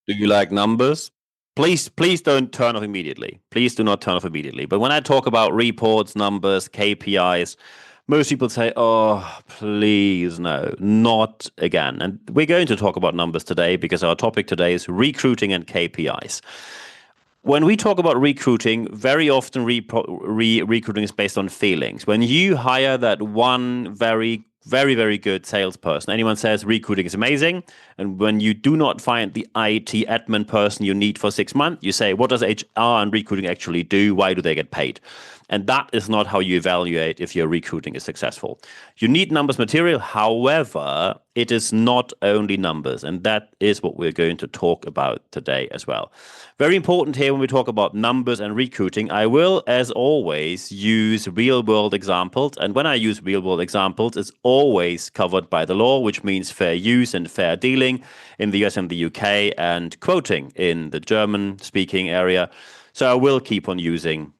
Do you like numbers? Please don't turn off immediately. Please do not turn off immediately. But when I talk about reports, numbers, KPIs, most people say, oh, please, no, not again. And we're going to talk about numbers today because our topic today is recruiting and KPIs. When we talk about recruiting, very often recruiting is based on feelings. When you hire that one very good salesperson, anyone says recruiting is amazing. And when you do not find the IT admin person you need for 6 months, you say, what does HR and recruiting actually do? Why do they get paid? And that is not how you evaluate if your recruiting is successful. You need numbers material. However, it is not only numbers. And that is what we're going to talk about today as well. Very important here when we talk about numbers and recruiting, I will, as always, use real world examples. And when I use real world examples, it's always covered by the law, which means fair use and fair dealing in the US and the UK, and quoting in the German speaking area. So I will keep on using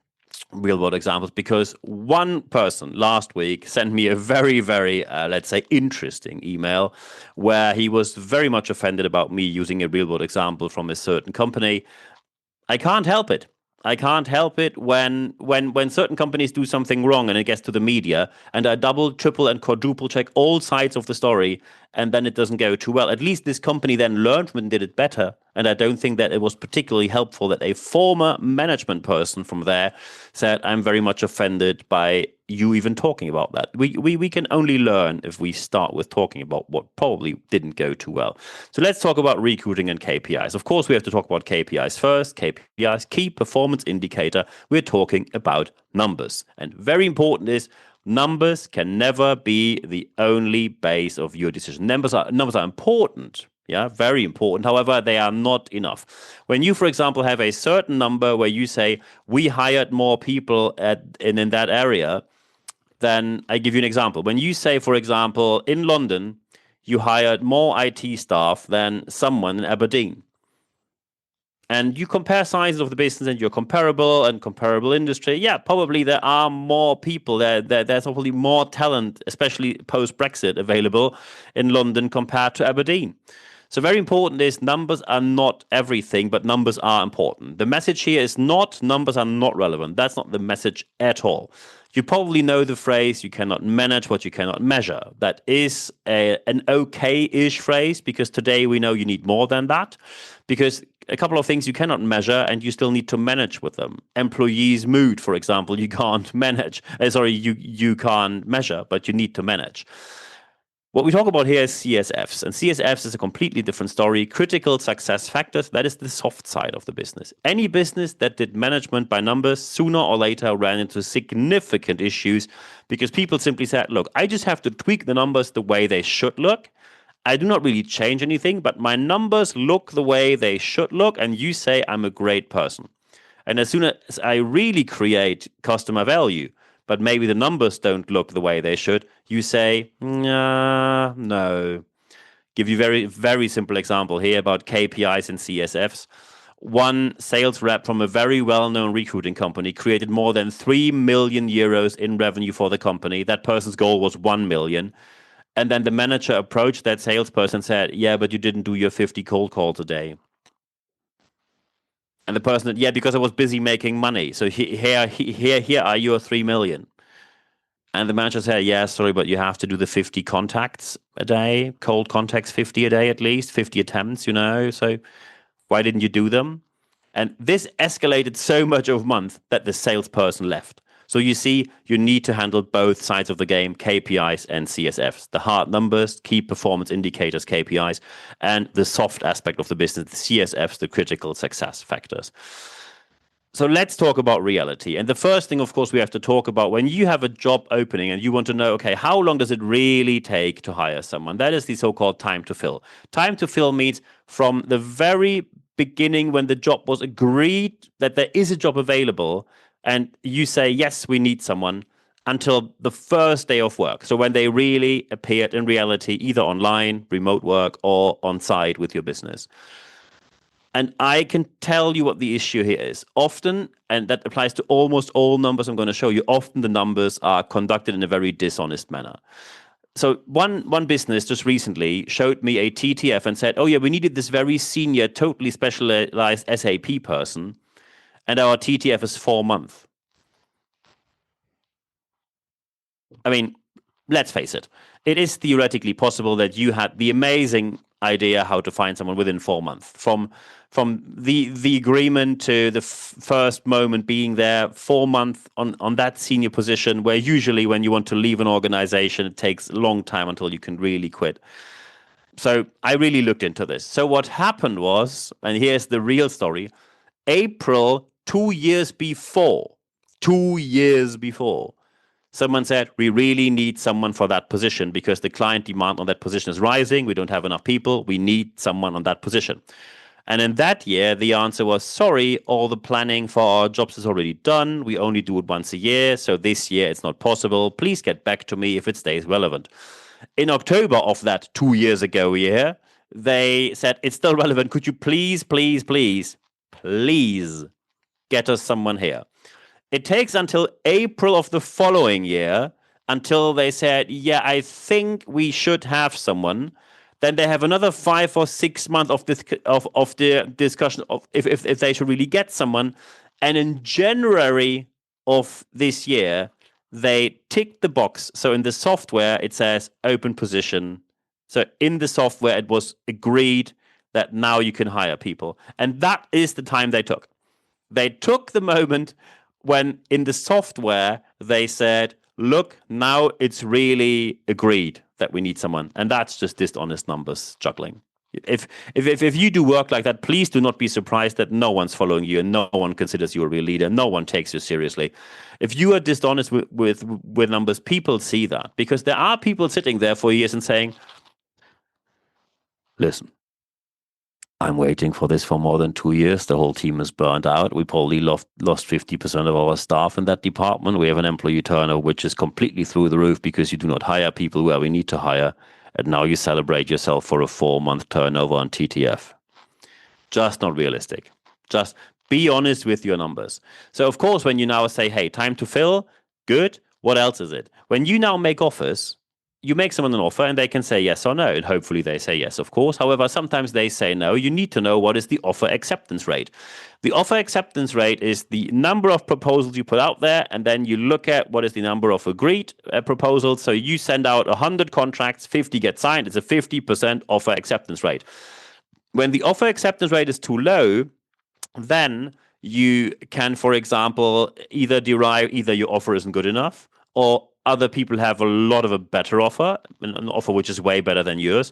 real world examples because one person last week sent me a very, let's say, interesting email where he was very much offended about me using a real world example from a certain company. I can't help it. I can't help it when certain companies do something wrong and it gets to the media, and I double, triple, and quadruple check all sides of the story, and then it doesn't go too well. At least this company then learned from it and did it better. And I don't think that it was particularly helpful that a former management person from there said, I'm very much offended by you even talking about that. We can only learn if we start with talking about what probably didn't go too well. So let's talk about recruiting and KPIs. Of course, we have to talk about KPIs first. KPIs, key performance indicator. We're talking about numbers. And very important is numbers can never be the only base of your decision. Numbers are important. Yeah, very important. However, they are not enough. When you, for example, have a certain number where you say, we hired more people in that area, then I give you an example. When you say, for example, in London, you hired more IT staff than someone in Aberdeen, and you compare sizes of the business and you're comparable industry, yeah, probably there are more people there. There's probably more talent, especially post-Brexit, available in London compared to Aberdeen. So very important is numbers are not everything, but numbers are important. The message here is not numbers are not relevant. That's not the message at all. You probably know the phrase, you cannot manage what you cannot measure. That is an okay-ish phrase because today we know you need more than that, because a couple of things you cannot measure and you still need to manage with them. Employees' mood, for example, you can't manage. You can't measure, but you need to manage. What we talk about here is CSFs, and CSFs is a completely different story. Critical success factors, that is the soft side of the business. Any business that did management by numbers sooner or later ran into significant issues because people simply said, look, I just have to tweak the numbers the way they should look. I do not really change anything, but my numbers look the way they should look, and you say I'm a great person. And as soon as I really create customer value, but maybe the numbers don't look the way they should, you say, nah, no. Give you very simple example here about KPIs and CSFs. One sales rep from a very well-known recruiting company created more than 3 million euros in revenue for the company. That person's goal was 1 million. And then the manager approached that salesperson and said, yeah, but you didn't do your 50 cold calls a day. And the person said, yeah, because I was busy making money. So here are your 3 million. And the manager said, yeah, sorry, but you have to do the 50 contacts a day, cold contacts 50 a day at least, 50 attempts, So why didn't you do them? And this escalated so much over a month that the salesperson left. So you see, you need to handle both sides of the game, KPIs and CSFs, the hard numbers, key performance indicators, KPIs, and the soft aspect of the business, the CSFs, the critical success factors. So let's talk about reality. And the first thing, of course, we have to talk about when you have a job opening and you want to know, okay, how long does it really take to hire someone? That is the so-called time to fill. Time to fill means from the very beginning when the job was agreed that there is a job available and you say, yes, we need someone, until the first day of work. So when they really appeared in reality, either online, remote work, or on site with your business. And I can tell you what the issue here is. Often, and that applies to almost all numbers I'm going to show you, often the numbers are conducted in a very dishonest manner. So one business just recently showed me a TTF and said, "Oh yeah, we needed this very senior, totally specialized SAP person, and our TTF is 4 months." I mean, let's face it. It is theoretically possible that you had the amazing idea how to find someone within 4 months from the agreement to the first moment being there. 4 months on that senior position, where usually when you want to leave an organization, it takes a long time until you can really quit. So I really looked into this. So what happened was, and here's the real story: April 2 years before, 2 years before, someone said, we really need someone for that position because the client demand on that position is rising. We don't have enough people. We need someone on that position. And in that year, the answer was, sorry, all the planning for our jobs is already done. We only do it once a year. So this year it's not possible. Please get back to me if it stays relevant. In October of that 2 years ago year, they said, it's still relevant. Could you please, please, please, please get us someone here? It takes until April of the following year until they said, yeah, I think we should have someone. Then they have another 5 or 6 months of this of the discussion of if they should really get someone. And in January of this year, they ticked the box. So in the software, it says open position. So in the software, it was agreed that now you can hire people. And that is the time they took. They took the moment when in the software they said, look, now it's really agreed that we need someone. And that's just dishonest numbers juggling. If you do work like that, please do not be surprised that no one's following you and no one considers you a real leader. No one takes you seriously. If you are dishonest with numbers, people see that, because there are people sitting there for years and saying, listen, I'm waiting for this for more than 2 years. The whole team is burned out. We probably lost 50% of our staff in that department. We have an employee turnover which is completely through the roof because you do not hire people where we need to hire. And now you celebrate yourself for a 4-month turnover on TTF. Just not realistic. Just be honest with your numbers. So, of course, when you now say, hey, time to fill, good. What else is it? When you now make offers, you make someone an offer and they can say yes or no. And hopefully they say yes, of course. However, sometimes they say no. You need to know what is the offer acceptance rate. The offer acceptance rate is the number of proposals you put out there. And then you look at what is the number of agreed proposals. So you send out 100 contracts, 50 get signed. It's a 50% offer acceptance rate. When the offer acceptance rate is too low, then you can, for example, either your offer isn't good enough, or other people have a lot of a better offer, an offer which is way better than yours,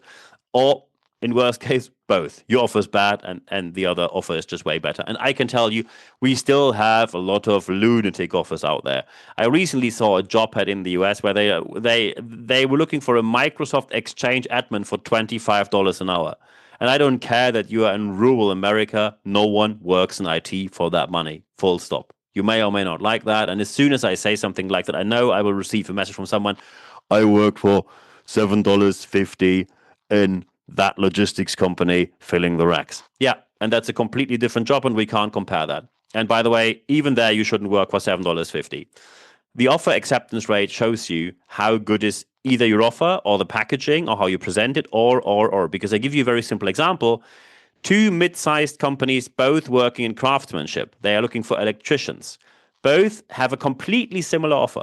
or in worst case, both. Your offer is bad and the other offer is just way better. And I can tell you, we still have a lot of lunatic offers out there. I recently saw a job ad in the US where they were looking for a Microsoft Exchange admin for $25 an hour. And I don't care that you are in rural America. No one works in IT for that money. Full stop. You may or may not like that. And as soon as I say something like that, I know I will receive a message from someone. I work for $7.50 in that logistics company filling the racks. Yeah, and that's a completely different job, and we can't compare that. And by the way, even there, you shouldn't work for $7.50. The offer acceptance rate shows you how good is either your offer or the packaging or how you present it, or. Because I give you a very simple example. Two mid-sized companies, both working in craftsmanship. They are looking for electricians. Both have a completely similar offer.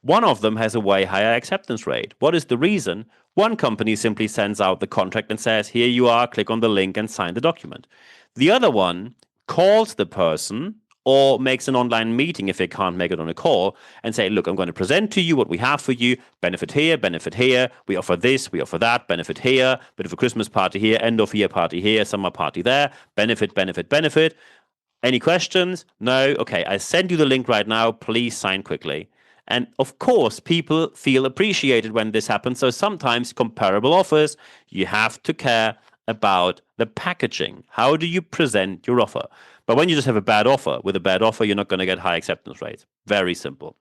One of them has a way higher acceptance rate. What is the reason? One company simply sends out the contract and says, here you are, click on the link and sign the document. The other one calls the person or makes an online meeting if they can't make it on a call and say, look, I'm going to present to you what we have for you. Benefit here, benefit here. We offer this, we offer that. Benefit here, bit of a Christmas party here, end of year party here, summer party there. Benefit, benefit, benefit. Any questions? No? Okay, I send you the link right now. Please sign quickly. And of course, people feel appreciated when this happens. So sometimes comparable offers, you have to care about the packaging. How do you present your offer? But when you just have a bad offer, with a bad offer, you're not going to get high acceptance rates. Very simple.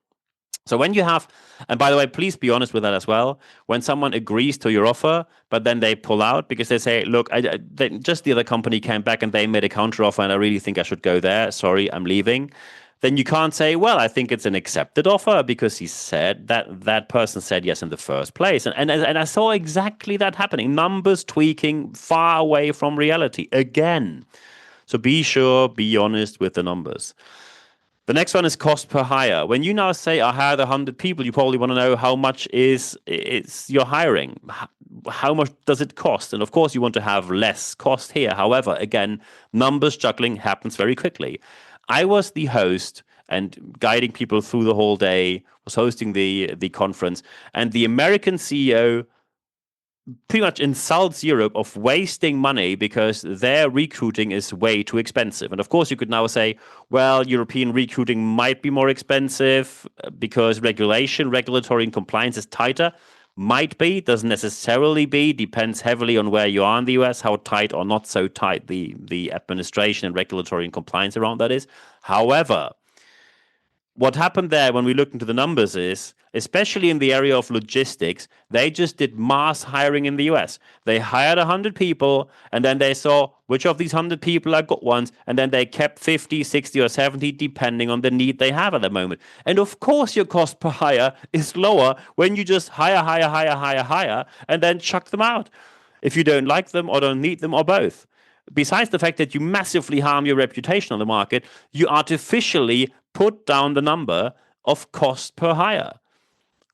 So when you have, and by the way, please be honest with that as well. When someone agrees to your offer, but then they pull out because they say, look, just the other company came back and they made a counter offer and I really think I should go there. Sorry, I'm leaving. then you can't say, well, I think it's an accepted offer because he said that person said yes in the first place. And I saw exactly that happening. Numbers tweaking far away from reality again. So be sure, be honest with the numbers. The next one is cost per hire. When you now say I hired 100 people, you probably want to know how much is your hiring. How much does it cost? And of course, you want to have less cost here. However, again, numbers juggling happens very quickly. I was the host and guiding people through the whole day, was hosting the conference, and the American CEO pretty much insults Europe of wasting money because their recruiting is way too expensive. And of course, you could now say, well, European recruiting might be more expensive because regulatory and compliance is tighter. Might be, doesn't necessarily be, depends heavily on where you are in the US, how tight or not so tight the administration and regulatory and compliance around that is. However, what happened there when we looked into the numbers is, especially in the area of logistics, they just did mass hiring in the US. They hired 100 people, and then they saw which of these 100 people are good ones, and then they kept 50, 60, or 70, depending on the need they have at the moment. And of course, your cost per hire is lower when you just hire, and then chuck them out if you don't like them or don't need them or both. Besides the fact that you massively harm your reputation on the market, you artificially put down the number of cost per hire.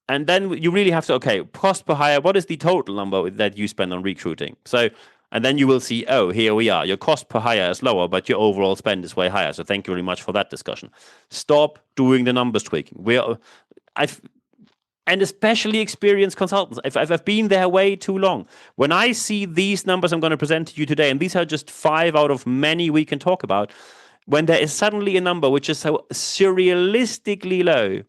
And then you really have to, okay, cost per hire, what is the total number that you spend on recruiting? So, and then you will see, oh, here we are. Your cost per hire is lower, but your overall spend is way higher. So thank you very much for that discussion. Stop doing the numbers tweaking. And especially experienced consultants. I've been there way too long. When I see these numbers I'm going to present to you today, and these are just 5 out of many we can talk about, when there is suddenly a number which is so surrealistically low,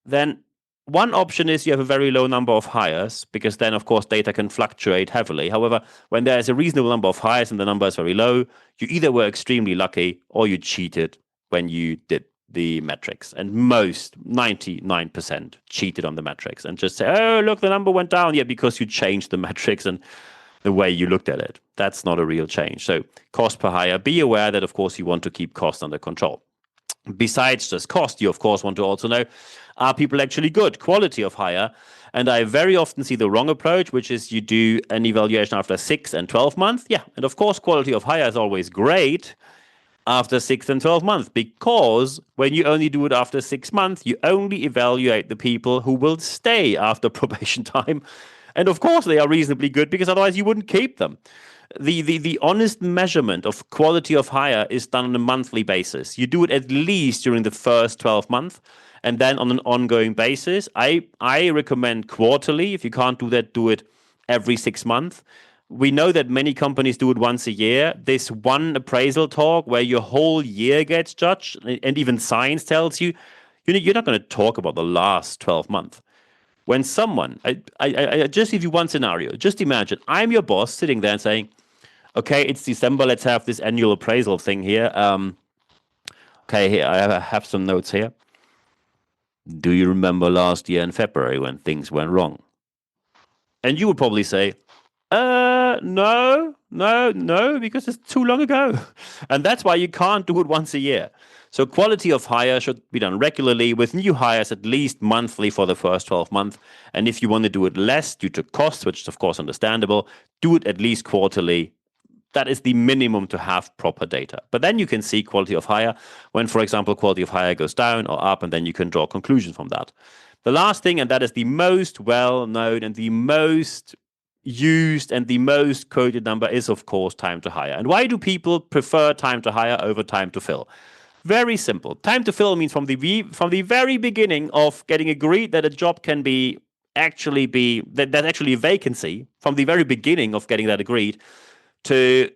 then one option is you have a very low number of hires, because then, of course, data can fluctuate heavily. However, when there is a reasonable number of hires and the number is very low, you either were extremely lucky or you cheated when you did the metrics. And most, 99%, cheated on the metrics and just say, oh, look, the number went down. Yeah, because you changed the metrics and the way you looked at it. That's not a real change. So cost per hire, be aware that, of course, you want to keep cost under control. Besides just cost, you, of course, want to also know, are people actually good? Quality of hire. And I very often see the wrong approach, which is you do an evaluation after 6 and 12 months. Yeah, and of course, quality of hire is always great after 6 and 12 months, because when you only do it after 6 months, you only evaluate the people who will stay after probation time. And of course, they are reasonably good, because otherwise you wouldn't keep them. The honest measurement of quality of hire is done on a monthly basis. You do it at least during the first 12 months, and then on an ongoing basis. I recommend quarterly. If you can't do that, do it every 6 months. We know that many companies do it once a year. This one appraisal talk where your whole year gets judged, and even science tells you, you're not going to talk about the last 12 months. When someone, I just give you one scenario. Just imagine I'm your boss sitting there and saying, okay, it's December. Let's have this annual appraisal thing here. Okay, here, I have some notes here. Do you remember last year in February when things went wrong? And you would probably say, no, because it's too long ago. And that's why you can't do it once a year. So quality of hire should be done regularly, with new hires at least monthly for the first 12 months. And if you want to do it less due to costs, which is of course understandable, do it at least quarterly. That is the minimum to have proper data. But then you can see quality of hire when, for example, quality of hire goes down or up, and then you can draw conclusions from that. The last thing, and that is the most well-known and the most used and the most quoted number, is, of course, time to hire. And why do people prefer time to hire over time to fill? Very simple. Time to fill means from the very beginning of getting agreed that a job can actually be a vacancy, from the very beginning of getting that agreed to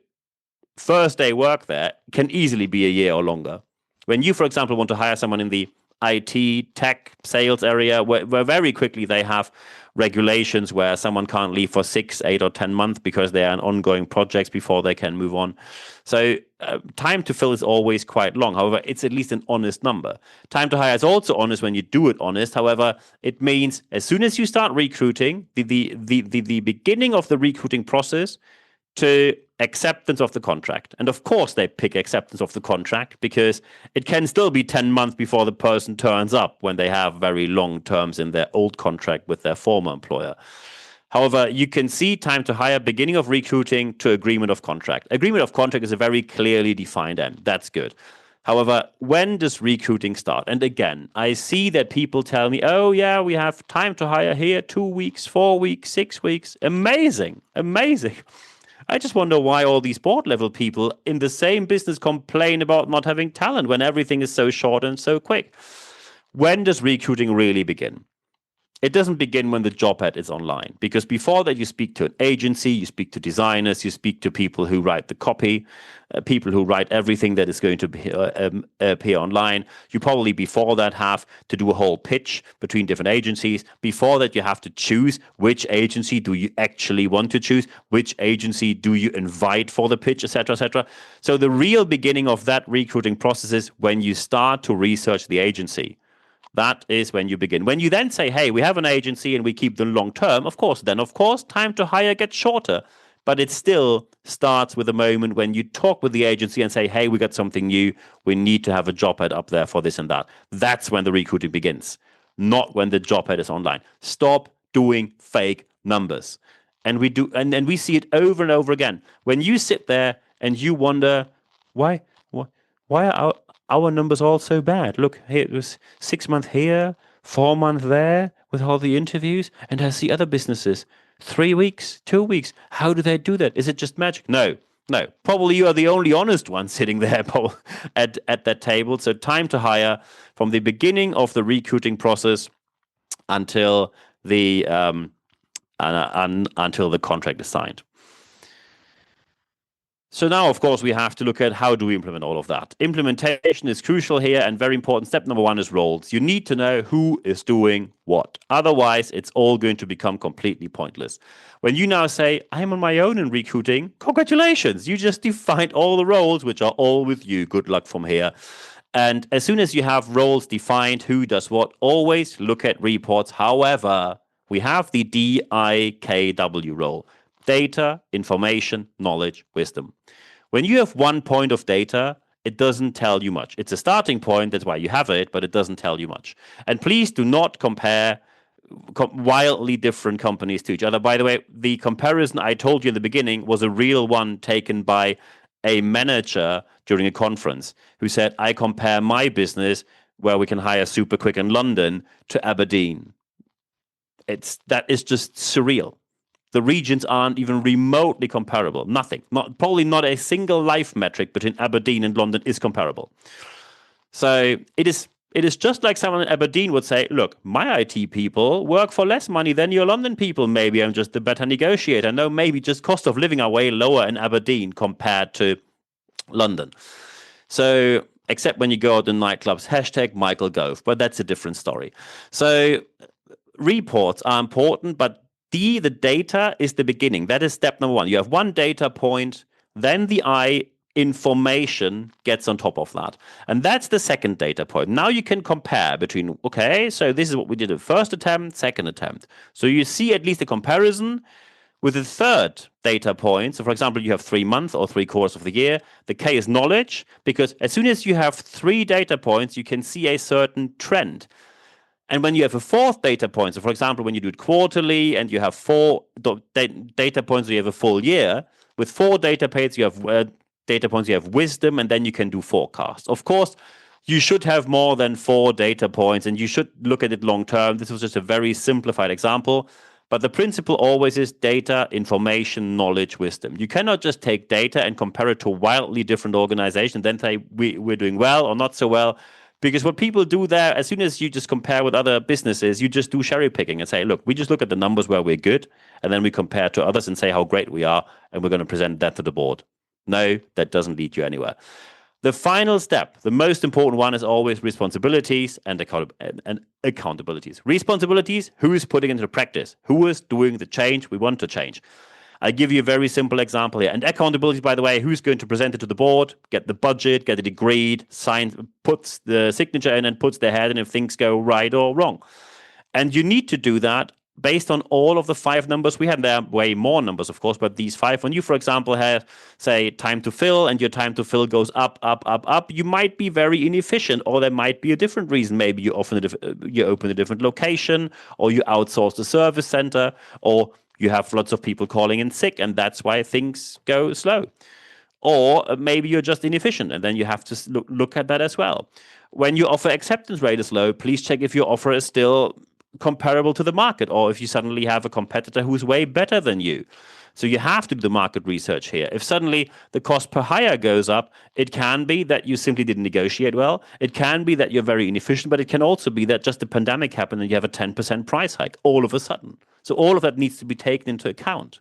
first day work there, can easily be a year or longer. When you, for example, want to hire someone in the IT, tech, sales area, where very quickly they have regulations where someone can't leave for 6, 8, or 10 months because they are in ongoing projects before they can move on. So time to fill is always quite long. However, it's at least an honest number. Time to hire is also honest when you do it honest. However, it means as soon as you start recruiting, the beginning of the recruiting process to acceptance of the contract. And of course they pick acceptance of the contract because it can still be 10 months before the person turns up when they have very long terms in their old contract with their former employer. However, you can see time to hire, beginning of recruiting to agreement of contract. Agreement of contract is a very clearly defined end. That's good. However, when does recruiting start? And again, I see that people tell me, oh yeah, we have time to hire here, 2 weeks, 4 weeks, 6 weeks. Amazing, amazing. I just wonder why all these board level people in the same business complain about not having talent when everything is so short and so quick. When does recruiting really begin? It doesn't begin when the job ad is online, because before that you speak to an agency, you speak to designers, you speak to people who write the copy, people who write everything that is going to appear online. You probably before that have to do a whole pitch between different agencies. Before that you have to choose which agency do you actually want to choose, which agency do you invite for the pitch, etc., etc. So the real beginning of that recruiting process is when you start to research the agency. That is when you begin. When you then say, hey, we have an agency and we keep them long term, of course, time to hire gets shorter. But it still starts with a moment when you talk with the agency and say, hey, we got something new. We need to have a job ad up there for this and that. That's when the recruiting begins, not when the job ad is online. Stop doing fake numbers. And we see it over and over again. When you sit there and you wonder, why are our numbers all so bad? Look, here it was 6 months here, 4 months there with all the interviews, and I see other businesses 3 weeks, 2 weeks. How do they do that? Is it just magic? No. Probably you are the only honest one sitting there at that table. So time to hire from the beginning of the recruiting process until the contract is signed. So now, of course, we have to look at how do we implement all of that. Implementation is crucial here, and very important. Step number 1 is roles. You need to know who is doing what. Otherwise, it's all going to become completely pointless. When you now say, I'm on my own in recruiting, congratulations. You just defined all the roles, which are all with you. Good luck from here. And as soon as you have roles defined, who does what, always look at reports. However, we have the DIKW role. Data, information, knowledge, wisdom. When you have 1 point of data, it doesn't tell you much. It's a starting point, that's why you have it, but it doesn't tell you much. And please do not compare wildly different companies to each other. By the way, the comparison I told you in the beginning was a real one taken by a manager during a conference who said, I compare my business where we can hire super quick in London to Aberdeen. That is just surreal. The regions aren't even remotely comparable. Nothing. Probably not a single life metric between Aberdeen and London is comparable. So it is just like someone in Aberdeen would say, look, my IT people work for less money than your London people. Maybe I'm just a better negotiator. No, maybe just cost of living are way lower in Aberdeen compared to London. So except when you go out in nightclubs, hashtag Michael Gove, but that's a different story. So reports are important, but the data is the beginning. That is step number 1. You have 1 data point, then the information gets on top of that. And that's the second data point. Now you can compare between, okay, so this is what we did at first attempt, second attempt. So you see at least a comparison with the third data point. So for example, you have 3 months or 3 quarters of the year. The K is knowledge, because as soon as you have 3 data points, you can see a certain trend. And when you have a fourth data point, so for example, when you do it quarterly and you have 4 data points, so you have a full year, with 4 data points, you have wisdom, and then you can do forecasts. Of course, you should have more than 4 data points, and you should look at it long term. This was just a very simplified example. But the principle always is data, information, knowledge, wisdom. You cannot just take data and compare it to wildly different organizations, then say we're doing well or not so well. Because what people do there, as soon as you just compare with other businesses, you just do cherry picking and say, look, we just look at the numbers where we're good, and then we compare to others and say how great we are, and we're going to present that to the board. No, that doesn't lead you anywhere. The final step, the most important one, is always responsibilities and accountabilities. Responsibilities, who is putting into practice? Who is doing the change we want to change? I'll give you a very simple example here. And accountability, by the way, who's going to present it to the board, get the budget, get it agreed, sign, puts the signature in and puts their head in if things go right or wrong. And you need to do that based on all of the 5 numbers we had, there are way more numbers, of course, but these 5, when you, for example, have, say, time to fill, and your time to fill goes up, up, up, up, you might be very inefficient, or there might be a different reason. Maybe you open a different location, or you outsource the service center, or you have lots of people calling in sick, and that's why things go slow. Or maybe you're just inefficient, and then you have to look at that as well. When your offer acceptance rate is low, please check if your offer is still comparable to the market, or if you suddenly have a competitor who's way better than you. So you have to do the market research here. If suddenly the cost per hire goes up, it can be that you simply didn't negotiate well. It can be that you're very inefficient, but it can also be that just the pandemic happened and you have a 10% price hike all of a sudden. So all of that needs to be taken into account.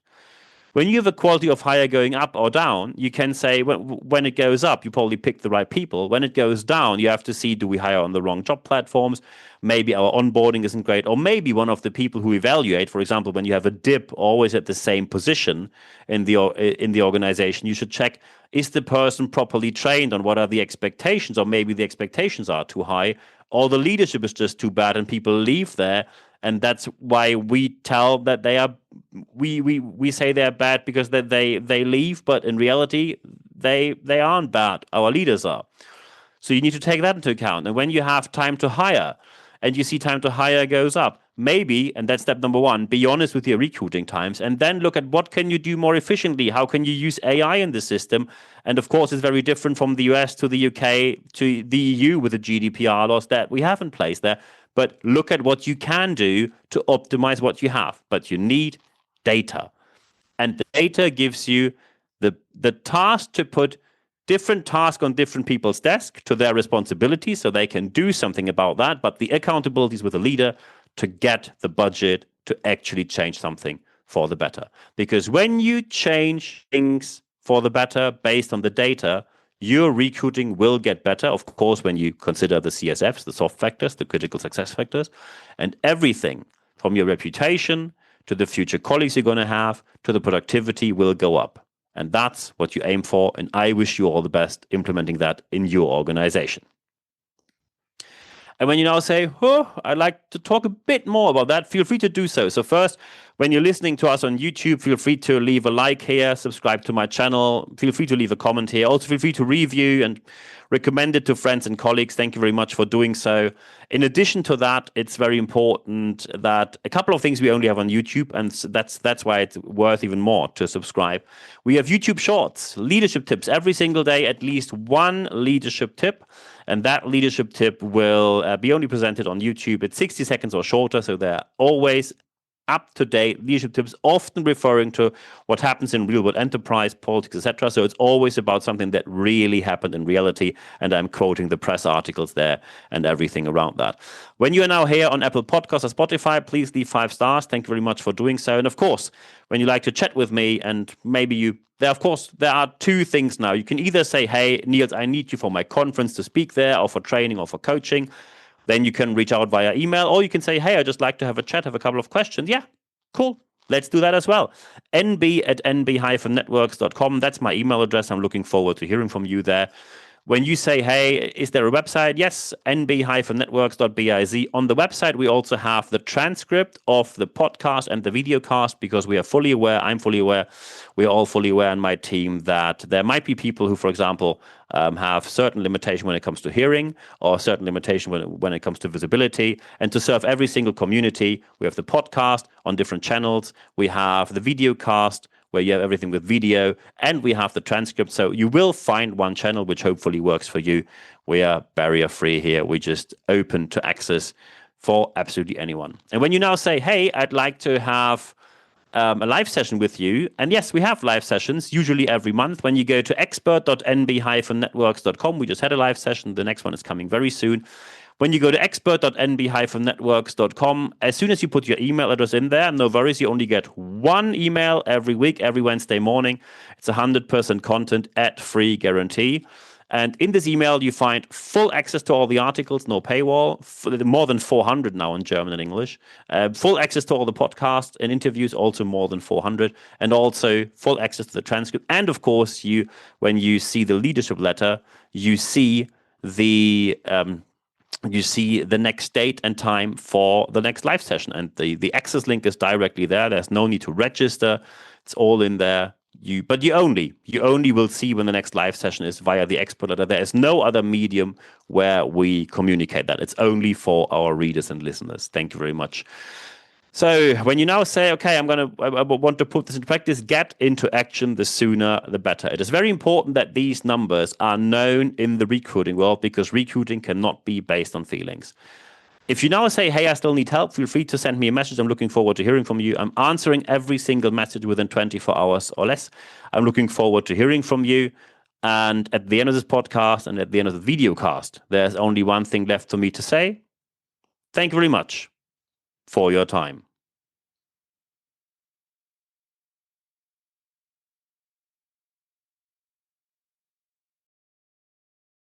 When you have a quality of hire going up or down, you can say when it goes up, you probably pick the right people. When it goes down, you have to see, do we hire on the wrong job platforms? Maybe our onboarding isn't great, or maybe one of the people who evaluate, for example, when you have a dip always at the same position in the organization, you should check, is the person properly trained on what are the expectations, or maybe the expectations are too high, or the leadership is just too bad and people leave there. And that's why we tell that they are, we say they're bad because they leave, but in reality, they aren't bad. Our leaders are. So you need to take that into account. And when you have time to hire, and you see time to hire goes up, maybe, and that's step number 1, be honest with your recruiting times, and then look at what can you do more efficiently. How can you use AI in the system? And of course, it's very different from the US to the UK to the EU with the GDPR laws that we have in place there. But look at what you can do to optimize what you have. But you need data. And the data gives you the task to put different tasks on different people's desk to their responsibilities so they can do something about that. But the accountability is with the leader to get the budget to actually change something for the better. Because when you change things for the better based on the data, your recruiting will get better, of course, when you consider the CSFs, the soft factors, the critical success factors, and everything from your reputation to the future colleagues you're going to have to the productivity will go up. And that's what you aim for. And I wish you all the best implementing that in your organization. And when you now say, oh, I'd like to talk a bit more about that, feel free to do so. So first, when you're listening to us on YouTube, feel free to leave a like here, subscribe to my channel, feel free to leave a comment here. Also, feel free to review and recommend it to friends and colleagues. Thank you very much for doing so. In addition to that, it's very important that a couple of things we only have on YouTube, and that's why it's worth even more to subscribe. We have YouTube Shorts, leadership tips every single day, at least one leadership tip. And that leadership tip will be only presented on YouTube. It's 60 seconds or shorter, so they're always up-to-date leadership tips, often referring to what happens in real-world enterprise, politics, etc. So it's always about something that really happened in reality, and I'm quoting the press articles there and everything around that. When you are now here on Apple Podcasts or Spotify, please leave 5 stars. Thank you very much for doing so. And of course, when you like to chat with me, and maybe there are 2 things now. You can either say, hey, Niels, I need you for my conference to speak there, or for training, or for coaching. Then you can reach out via email, or you can say, hey, I'd just like to have a chat, have a couple of questions. Yeah, cool. Let's do that as well. nb@nb-networks.com. That's my email address. I'm looking forward to hearing from you there. When you say, hey, is there a website? Yes, nb-networks.biz. On the website, we also have the transcript of the podcast and the video cast, because we are fully aware, I'm fully aware, we're all fully aware in my team that there might be people who, for example, have certain limitation when it comes to hearing, or certain limitation when it comes to visibility. And to serve every single community, we have the podcast on different channels. We have the video cast, where you have everything with video, and we have the transcript. So you will find one channel which hopefully works for you. We are barrier-free here. We're just open to access for absolutely anyone. And when you now say, hey, I'd like to have a live session with you, and yes, we have live sessions, usually every month. When you go to expert.nb-networks.com, we just had a live session. The next one is coming very soon. When you go to expert.nb-networks.com, as soon as you put your email address in there, no worries, you only get 1 email every week, every Wednesday morning. It's 100% content at free guarantee. And in this email, you find full access to all the articles, no paywall, more than 400 now in German and English. Full access to all the podcasts and interviews, also more than 400. And also full access to the transcript. And of course, when you see the leadership letter, you see the you see the next date and time for the next live session. And the access link is directly there. There's no need to register. It's all in there. But you only will see when the next live session is via the expert letter. There is no other medium where we communicate that. It's only for our readers and listeners. Thank you very much. So when you now say, okay, I want to put this into practice, get into action. The sooner, the better. It is very important that these numbers are known in the recruiting world, because recruiting cannot be based on feelings. If you now say, hey, I still need help, feel free to send me a message. I'm looking forward to hearing from you. I'm answering every single message within 24 hours or less. I'm looking forward to hearing from you. And at the end of this podcast and at the end of the video cast, there's only one thing left for me to say. Thank you very much for your time.